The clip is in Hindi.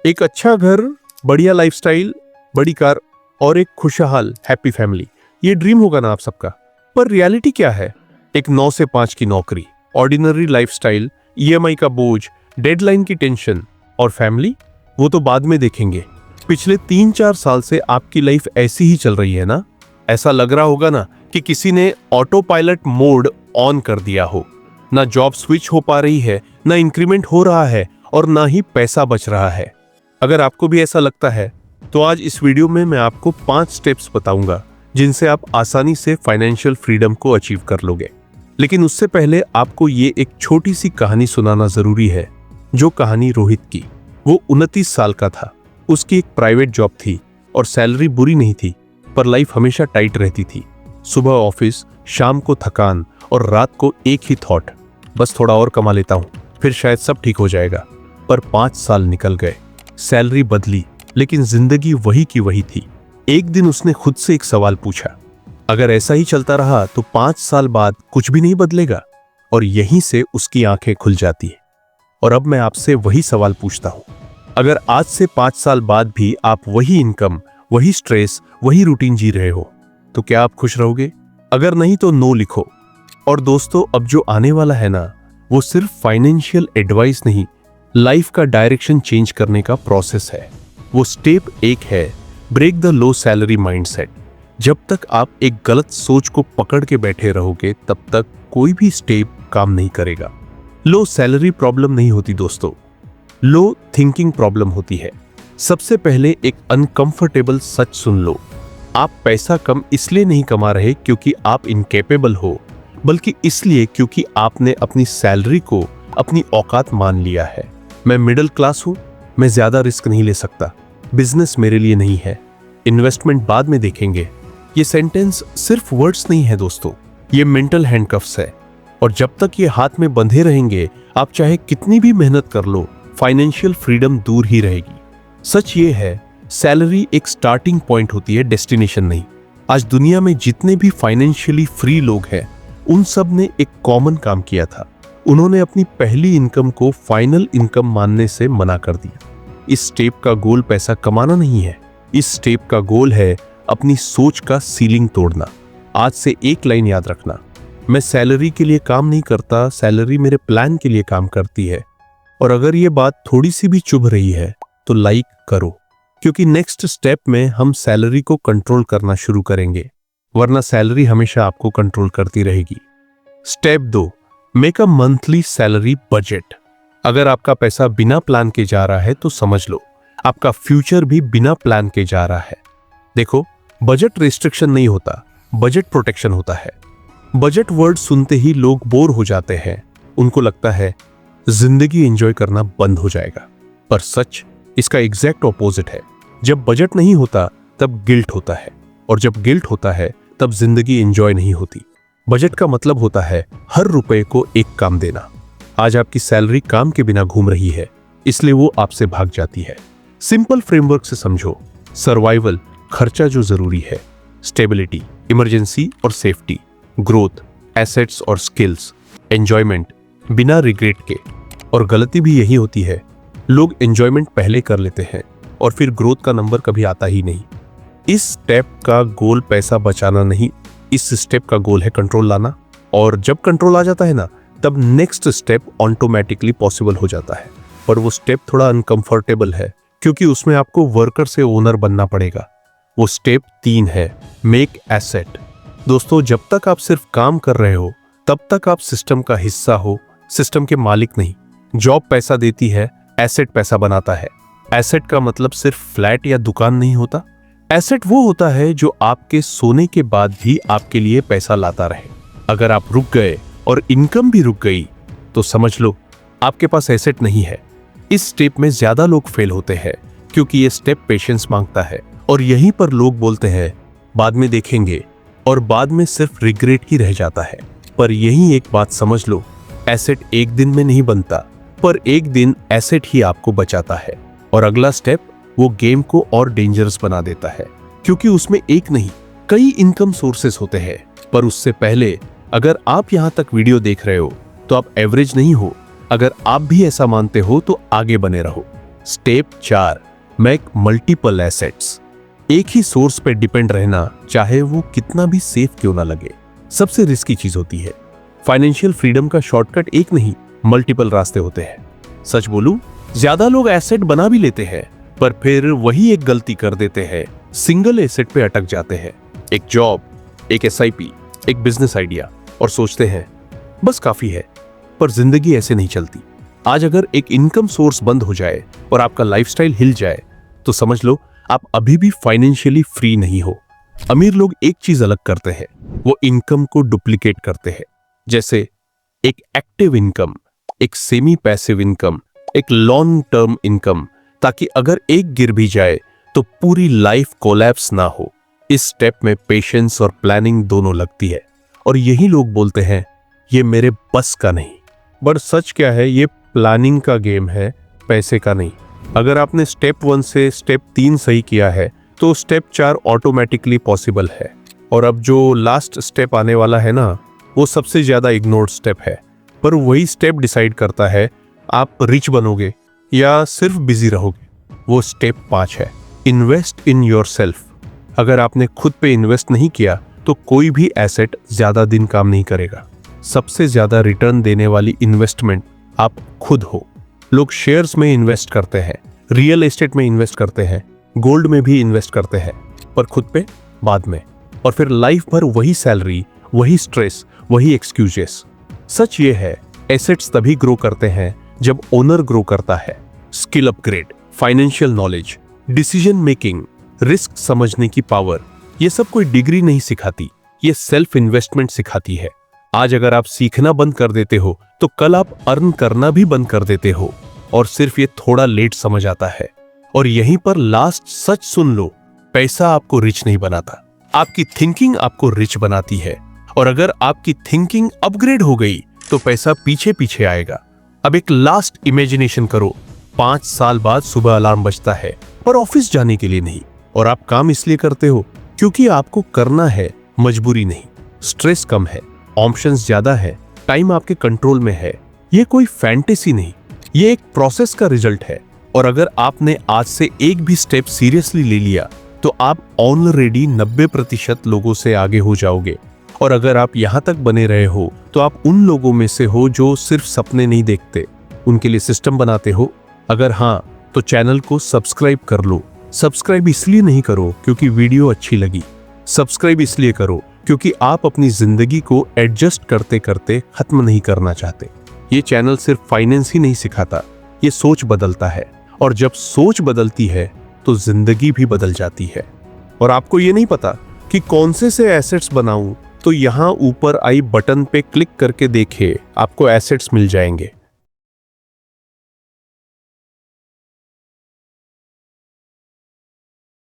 एक अच्छा घर, बढ़िया लाइफस्टाइल, बड़ी कार और एक खुशहाल हैप्पी फैमिली, ये ड्रीम होगा ना आप सबका। पर रियलिटी क्या है? एक 9 से 5 की नौकरी, ऑर्डिनरी लाइफस्टाइल, ईएमआई का बोझ, डेडलाइन की टेंशन और फैमिली, वो तो बाद में देखेंगे। पिछले 3-4 साल से आपकी लाइफ ऐसी ही चल रही है ना? ऐसा लग रहा होगा ना कि किसी ने ऑटो पायलट मोड ऑन कर दिया हो। ना जॉब स्विच हो पा रही है, ना इंक्रीमेंट हो रहा है और ना ही पैसा बच रहा है। अगर आपको भी ऐसा लगता है तो आज इस वीडियो में मैं आपको 5 स्टेप्स बताऊंगा जिनसे आप आसानी से फाइनेंशियल फ्रीडम को अचीव कर लोगे। लेकिन उससे पहले आपको ये एक छोटी सी कहानी सुनाना जरूरी है। जो कहानी रोहित की, वो 29 साल का था। उसकी एक प्राइवेट जॉब थी और सैलरी बुरी नहीं थी, पर लाइफ हमेशा टाइट रहती थी। सुबह ऑफिस, शाम को थकान और रात को एक ही थॉट, बस थोड़ा और कमा लेता हूं, फिर शायद सब ठीक हो जाएगा। पर 5 साल निकल गए, सैलरी बदली, लेकिन जिंदगी वही की वही थी। एक दिन उसने खुद से एक सवाल पूछा, अगर ऐसा ही चलता रहा तो 5 साल बाद कुछ भी नहीं बदलेगा? और यहीं से उसकी आंखें खुल जाती है। और अब मैं आपसे वही सवाल पूछता हूं, अगर आज से 5 साल बाद भी आप वही इनकम, वही स्ट्रेस, वही रूटीन जी रहे हो, तो क्या आप खुश रहोगे? अगर नहीं तो नो लिखो। और दोस्तों, अब जो आने वाला है ना, वो सिर्फ फाइनेंशियल एडवाइस नहीं, लाइफ का डायरेक्शन चेंज करने का प्रोसेस है। वो स्टेप 1 है, break the low salary mindset. जब तक आप एक गलत सोच को पकड़ के बैठे रहोगे, तब तक कोई भी स्टेप काम नहीं करेगा। लो सैलरी प्रॉब्लम नहीं होती दोस्तों, लो थिंकिंग प्रॉब्लम होती है। सबसे पहले एक अनकंफर्टेबल सच सुन लो, आप पैसा कम इसलिए नहीं कमा रहे क्योंकि आप इनकेपेबल हो, बल्कि इसलिए क्योंकि आपने अपनी सैलरी को अपनी औकात मान लिया है। मैं मिडिल क्लास हूं, मैं ज्यादा रिस्क नहीं ले सकता, बिजनेस मेरे लिए नहीं है, इन्वेस्टमेंट बाद में देखेंगे। ये सेंटेंस सिर्फ वर्ड्स नहीं है दोस्तों, ये मेंटल हैंडकफ्स है। और जब तक ये हाथ में बंधे रहेंगे, आप चाहे कितनी भी मेहनत कर लो, फाइनेंशियल फ्रीडम दूर ही रहेगी। सच ये है, सैलरी एक स्टार्टिंग पॉइंट होती है, डेस्टिनेशन नहीं। आज दुनिया में जितने भी फाइनेंशियली फ्री लोग हैं, उन सब ने एक कॉमन काम किया था। उन्होंने अपनी पहली इनकम को फाइनल इनकम मानने से मना कर दिया। इस स्टेप का गोल पैसा कमाना नहीं है, इस स्टेप का गोल है अपनी सोच का सीलिंग तोड़ना। आज से एक लाइन याद रखना, मैं सैलरी के लिए काम नहीं करता, सैलरी मेरे प्लान के लिए काम करती है। और अगर ये बात थोड़ी सी भी चुभ रही है तो लाइक करो, क्योंकि नेक्स्ट स्टेप में हम सैलरी को कंट्रोल करना शुरू करेंगे, वरना सैलरी हमेशा आपको कंट्रोल करती रहेगी। Step 2, make a monthly salary budget. अगर आपका पैसा बिना प्लान के जा रहा है तो समझ लो आपका फ्यूचर भी बिना प्लान के जा रहा है। देखो, बजट रिस्ट्रिक्शन नहीं होता, बजट प्रोटेक्शन होता है। बजट वर्ड सुनते ही लोग बोर हो जाते हैं, उनको लगता है जिंदगी एंजॉय करना बंद हो जाएगा। पर सच इसका एग्जैक्ट ऑपोजिट है। जब बजट नहीं होता तब गिल्ट होता है, और जब गिल्ट होता है तब जिंदगी एंजॉय नहीं होती। बजट का मतलब होता है हर रुपए को एक काम देना। आज आपकी सैलरी काम के बिना घूम रही है, इसलिए वो आपसे भाग जाती है। सिंपल फ्रेमवर्क से समझो, सर्वाइवल, खर्चा जो जरूरी है, स्टेबिलिटी, इमरजेंसी और सेफ्टी, ग्रोथ, एसेट्स और स्किल्स, एंजॉयमेंट, बिना रिग्रेट के। और गलती भी यही होती है, लोग एंजॉयमेंट पहले कर लेते हैं और फिर ग्रोथ का नंबर कभी आता ही नहीं। इस स्टेप का गोल पैसा बचाना नहीं, इस स्टेप का गोल है कंट्रोल लाना। और जब कंट्रोल आ जाता है ना, तब नेक्स्ट स्टेप ऑटोमेटिकली पॉसिबल हो जाता है। पर वो स्टेप थोड़ा अनकंफर्टेबल है, क्योंकि उसमें आपको वर्कर से ओनर बनना पड़ेगा। वो स्टेप 3 है, मेक एसेट। दोस्तों, जब तक आप सिर्फ काम कर रहे हो, तब तक आप सिस्टम का हिस्सा हो, सिस्टम के मालिक नहीं। जॉब पैसा देती है, एसेट पैसा बनाता है। एसेट का मतलब सिर्फ फ्लैट या दुकान नहीं होता। एसेट वो होता है जो आपके सोने के बाद भी आपके लिए पैसा लाता रहे। अगर आप रुक गए और इनकम भी रुक गई, तो समझ लो आपके पास एसेट नहीं है। इस स्टेप में ज्यादा लोग फेल होते हैं, क्योंकि ये स्टेप पेशेंस मांगता है। और यहीं पर लोग बोलते हैं बाद में देखेंगे, और बाद में सिर्फ रिग्रेट ही रह जाता है। पर यही एक बात समझ लो, एसेट एक दिन में नहीं बनता, पर एक दिन एसेट ही आपको बचाता है। और अगला स्टेप वो गेम को और डेंजरस बना देता है, क्योंकि उसमें एक नहीं कई इनकम सोर्सेस होते हैं। पर उससे पहले, अगर आप यहां तक वीडियो देख रहे हो तो आप एवरेज नहीं हो। अगर आप भी ऐसा मानते हो तो आगे बने रहो। Step 4, make multiple assets. एक ही सोर्स पे डिपेंड रहना, चाहे वो कितना भी सेफ क्यों ना लगे, सबसे रिस्की चीज होती है। फाइनेंशियल फ्रीडम का शॉर्टकट एक नहीं, मल्टीपल रास्ते होते हैं। सच बोलूं, ज्यादा लोग एसेट बना भी लेते हैं, पर फिर वही एक गलती कर देते हैं, सिंगल एसेट पे अटक जाते हैं। एक जॉब, एक एसआईपी, एक बिजनेस आइडिया, और सोचते हैं बस काफी है। पर जिंदगी ऐसे नहीं चलती। आज अगर एक इनकम सोर्स बंद हो जाए और आपका लाइफस्टाइल हिल जाए, तो समझ लो आप अभी भी फाइनेंशियली फ्री नहीं हो। अमीर लोग एक चीज अलग करते हैं, वो इनकम को डुप्लीकेट करते हैं। जैसे एक एक्टिव इनकम, एक सेमी पैसिव इनकम, एक लॉन्ग टर्म इनकम, ताकि अगर एक गिर भी जाए तो पूरी लाइफ कोलैप्स ना हो। इस स्टेप में पेशेंस और प्लानिंग दोनों लगती है, और यही लोग बोलते हैं ये मेरे बस का नहीं। बट सच क्या है, ये प्लानिंग का गेम है, पैसे का नहीं। अगर आपने स्टेप 1 से स्टेप 3 सही किया है तो स्टेप 4 ऑटोमेटिकली पॉसिबल है। और अब जो लास्ट स्टेप आने वाला है ना, वो सबसे ज्यादा इग्नोर्ड स्टेप है, पर वही स्टेप डिसाइड करता है आप रिच बनोगे या सिर्फ बिजी रहोगे। वो स्टेप 5 है, इन्वेस्ट इन योरसेल्फ। अगर आपने खुद पे इन्वेस्ट नहीं किया तो कोई भी एसेट ज्यादा दिन काम नहीं करेगा। सबसे ज्यादा रिटर्न देने वाली इन्वेस्टमेंट आप खुद हो। लोग शेयर्स में इन्वेस्ट करते हैं, रियल एस्टेट में इन्वेस्ट करते हैं, गोल्ड में भी इन्वेस्ट करते हैं, पर खुद पे बाद में। और फिर लाइफ भर वही सैलरी, वही स्ट्रेस, वही एक्सक्यूजेस। सच ये है, एसेट्स तभी ग्रो करते हैं जब ओनर ग्रो करता है। Skill upgrade, financial knowledge, decision making, risk समझने की पावर, ये सब कोई डिग्री नहीं सिखाती, ये सेल्फ इन्वेस्टमेंट सिखाती है। आज अगर आप सीखना बंद कर देते हो तो कल आप अर्न करना भी बंद कर देते हो, और सिर्फ ये थोड़ा लेट समझ आता है। और यहीं पर लास्ट सच सुन लो, पैसा आपको रिच नहीं बनाता, आपकी थिंकिंग आपको रिच बनाती है। और अगर आपकी थिंकिंग अपग्रेड हो गई तो पैसा पीछे पीछे आएगा। अब एक लास्ट इमेजिनेशन करो, 5 साल बाद सुबह अलार्म बजता है, पर ऑफिस जाने के लिए नहीं, और आप काम इसलिए करते हो क्योंकि आपको करना है, मजबूरी नहीं। स्ट्रेस कम है, ऑप्शंस ज्यादा है, टाइम आपके कंट्रोल में है। ये कोई फैंटेसी नहीं, ये एक प्रोसेस का रिजल्ट है। और अगर आपने आज से एक भी स्टेप सीरियसली ले लिया तो आप ऑलरेडी 90% लोगों से आगे हो जाओगे। और अगर आप यहां तक बने रहे हो तो आप उन लोगों में से हो जो सिर्फ सपने नहीं देखते, उनके लिए सिस्टम बनाते हो। अगर हाँ, तो चैनल को सब्सक्राइब कर लो। सब्सक्राइब इसलिए नहीं करो क्योंकि वीडियो अच्छी लगी, सब्सक्राइब इसलिए करो क्योंकि आप अपनी जिंदगी को एडजस्ट करते करते खत्म नहीं करना चाहते। ये चैनल सिर्फ फाइनेंस ही नहीं सिखाता, ये सोच बदलता है, और जब सोच बदलती है तो जिंदगी भी बदल जाती है। और आपको ये नहीं पता कि कौन से एसेट्स बनाऊं, तो यहां ऊपर आई बटन पे क्लिक करके देखे, आपको एसेट्स मिल जाएंगे।